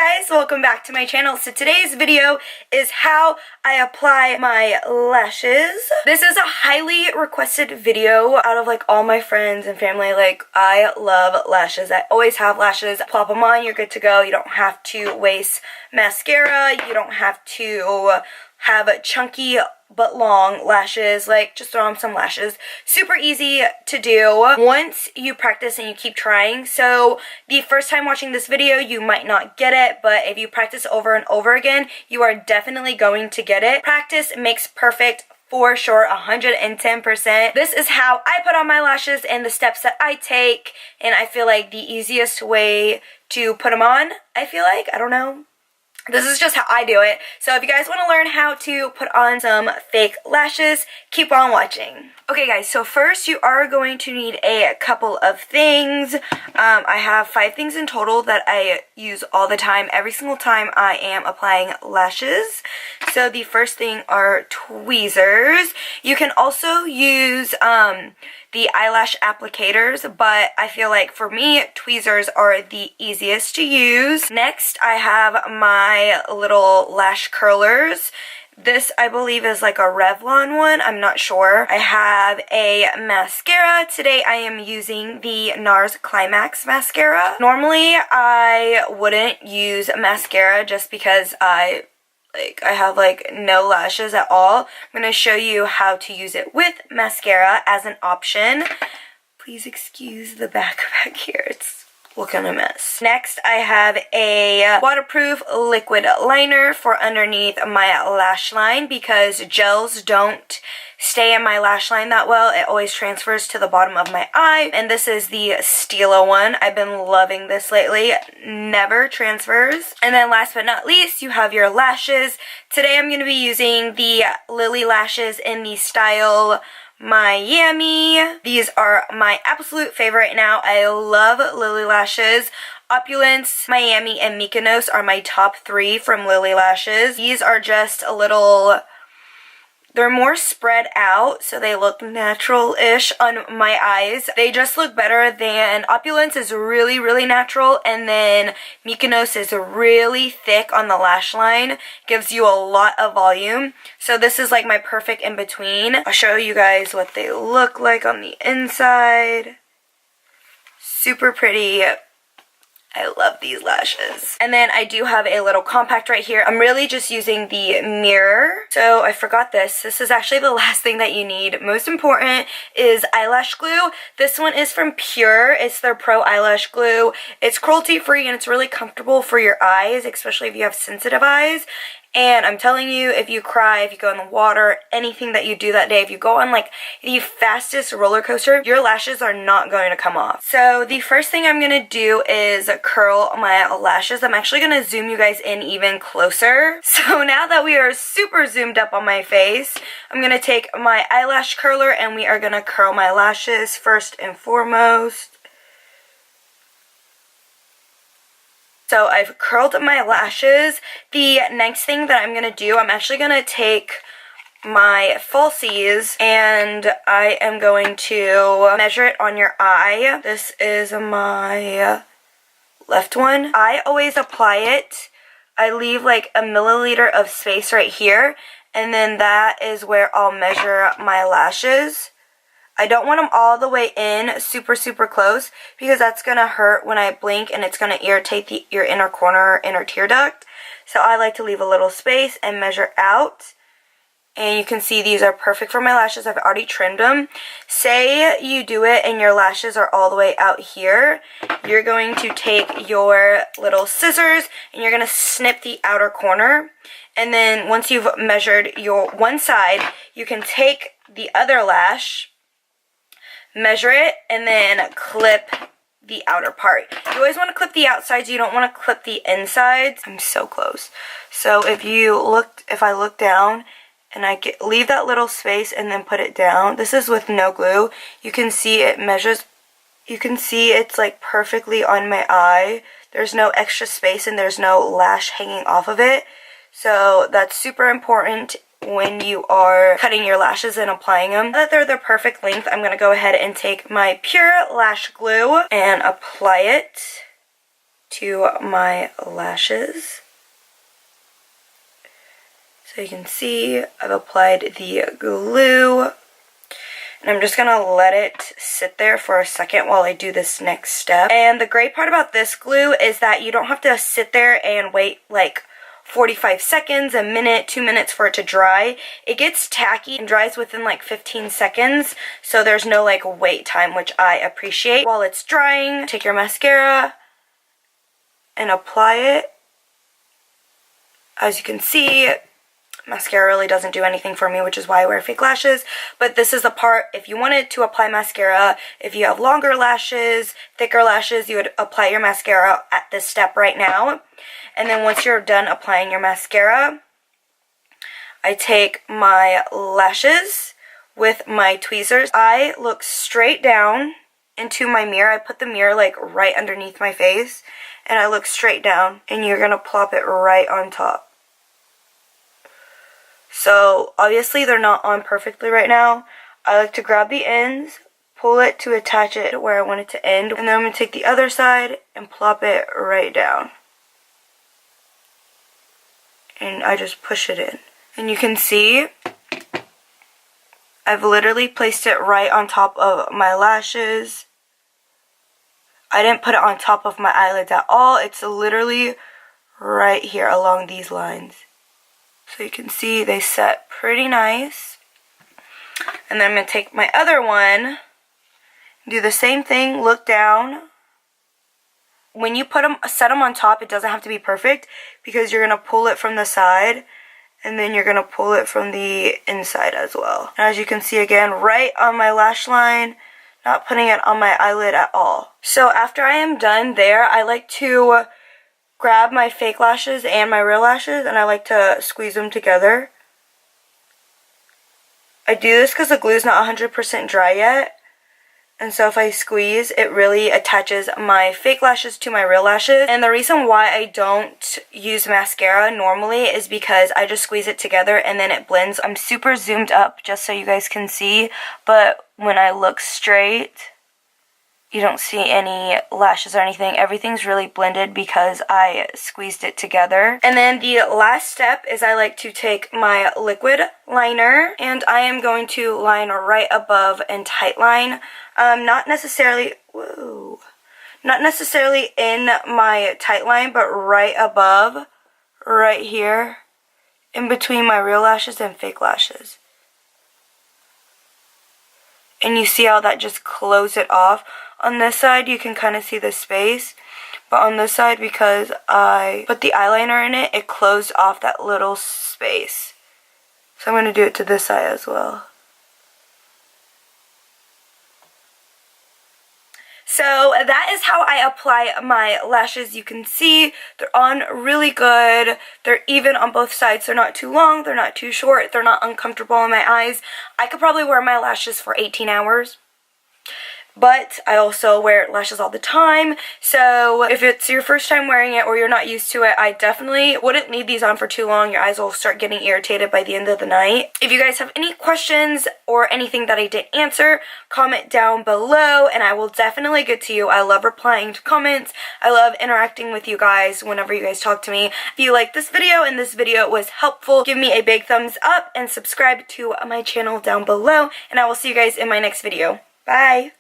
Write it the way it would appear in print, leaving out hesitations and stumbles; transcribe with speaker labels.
Speaker 1: guys, welcome back to my channel. So today's video is how I apply my lashes. This is a highly requested video out of like all my friends and family. Like, I love lashes. I always have lashes. Plop them on, you're good to go. You don't have to waste mascara. You don't have to have chunky but long lashes. Like, just throw on some lashes. Super easy to do once you practice and you keep trying. So the first time watching this video you might not get it, but if you practice over and over again you are definitely going to get it. Practice makes perfect for sure, 110%. This is how I put on my lashes and the steps that I take, and I feel like the easiest way to put them on, I don't know. This is just how I do it. So if you guys want to learn how to put on some fake lashes, keep on watching. Okay guys, so first you are going to need a couple of things. I have 5 things in total that I use all the time, every single time I am applying lashes. So the first thing are tweezers. You can also use the eyelash applicators, but I feel like for me, tweezers are the easiest to use. Next, I have my little lash curlers. This, I believe, is like a Revlon one. I'm not sure. I have a mascara. Today, I am using the NARS Climax mascara. Normally, I wouldn't use mascara just because I have like no lashes at all. I'm going to show you how to use it with mascara as an option. Please excuse the back here. It's looking a mess. Next, I have a waterproof liquid liner for underneath my lash line because gels don't stay in my lash line that well. It always transfers to the bottom of my eye, and this is the Stila one. I've been loving this lately. Never transfers. And then last but not least, you have your lashes. Today I'm going to be using the Lily lashes in the style Miami. These are my absolute favorite right now. I love Lily lashes. Opulence, Miami, and Mykonos are my top 3 from Lily lashes. These are just a little... they're more spread out, so they look natural-ish on my eyes. They just look better than... Opulence is really, really natural, and then Mykonos is really thick on the lash line. Gives you a lot of volume. So this is like my perfect in-between. I'll show you guys what they look like on the inside. Super pretty. I love these lashes. And then I do have a little compact right here. I'm really just using the mirror. So I forgot this. This is actually the last thing that you need. Most important is eyelash glue. This one is from Pure. It's their Pro Eyelash Glue. It's cruelty free and it's really comfortable for your eyes, especially if you have sensitive eyes. And I'm telling you, if you cry, if you go in the water, anything that you do that day, if you go on like the fastest roller coaster, your lashes are not going to come off. So the first thing I'm going to do is curl my lashes. I'm actually going to zoom you guys in even closer. So now that we are super zoomed up on my face, I'm going to take my eyelash curler and we are going to curl my lashes first and foremost. So I've curled my lashes. The next thing that I'm going to do, I'm actually going to take my falsies and I am going to measure it on your eye. This is my left one. I always apply it. I leave like a milliliter of space right here, and then that is where I'll measure my lashes. I don't want them all the way in super, super close because that's going to hurt when I blink and it's going to irritate your inner corner or inner tear duct. So I like to leave a little space and measure out. And you can see these are perfect for my lashes. I've already trimmed them. Say you do it and your lashes are all the way out here. You're going to take your little scissors and you're going to snip the outer corner. And then once you've measured your one side, you can take the other lash, measure it, and then clip the outer part. You always want to clip the outsides. You don't want to clip the insides. I'm so close. So if I look down and I leave that little space and then put it down. This is with no glue. You can see it measures. You can see it's like perfectly on my eye. There's no extra space and there's no lash hanging off of it. So that's super important when you are cutting your lashes and applying them. Now that they're the perfect length, I'm going to go ahead and take my Pure Lash Glue and apply it. to my lashes. So you can see I've applied the glue. And I'm just going to let it sit there for a second while I do this next step. And the great part about this glue is that you don't have to sit there and wait like 45 seconds, a minute, 2 minutes for it to dry. It gets tacky and dries within like 15 seconds. So there's no like wait time, which I appreciate. While it's drying, take your mascara and apply it. As you can see, mascara really doesn't do anything for me, which is why I wear fake lashes. But this is the part, if you wanted to apply mascara, if you have longer lashes, thicker lashes, you would apply your mascara at this step right now. And then once you're done applying your mascara, I take my lashes with my tweezers. I look straight down into my mirror. I put the mirror like right underneath my face, and I look straight down, and you're going to plop it right on top. So obviously they're not on perfectly right now. I like to grab the ends, pull it to attach it where I want it to end, and then I'm going to take the other side and plop it right down. And I just push it in. And you can see I've literally placed it right on top of my lashes. I didn't put it on top of my eyelids at all. It's literally right here along these lines. So you can see they set pretty nice. And then I'm going to take my other one, do the same thing, look down. When you set them on top, it doesn't have to be perfect because you're going to pull it from the side and then you're going to pull it from the inside as well. And as you can see again, right on my lash line, not putting it on my eyelid at all. So after I am done there, I like to grab my fake lashes and my real lashes and I like to squeeze them together. I do this because the glue is not 100% dry yet. And so if I squeeze, it really attaches my fake lashes to my real lashes. And the reason why I don't use mascara normally is because I just squeeze it together and then it blends. I'm super zoomed up just so you guys can see. But when I look straight, you don't see any lashes or anything. Everything's really blended because I squeezed it together. And then the last step is I like to take my liquid liner and I am going to line right above and tight line. Not necessarily in my tight line, but right above, right here, in between my real lashes and fake lashes. And you see how that just closed it off. On this side, you can kind of see the space. But on this side, because I put the eyeliner in it, it closed off that little space. So I'm going to do it to this side as well. So that is how I apply my lashes. You can see they're on really good. They're even on both sides. They're not too long. They're not too short. They're not uncomfortable in my eyes. I could probably wear my lashes for 18 hours. But I also wear lashes all the time, so if it's your first time wearing it or you're not used to it, I definitely wouldn't leave these on for too long. Your eyes will start getting irritated by the end of the night. If you guys have any questions or anything that I didn't answer, comment down below and I will definitely get to you. I love replying to comments. I love interacting with you guys whenever you guys talk to me. If you like this video and this video was helpful, give me a big thumbs up and subscribe to my channel down below, and I will see you guys in my next video. Bye!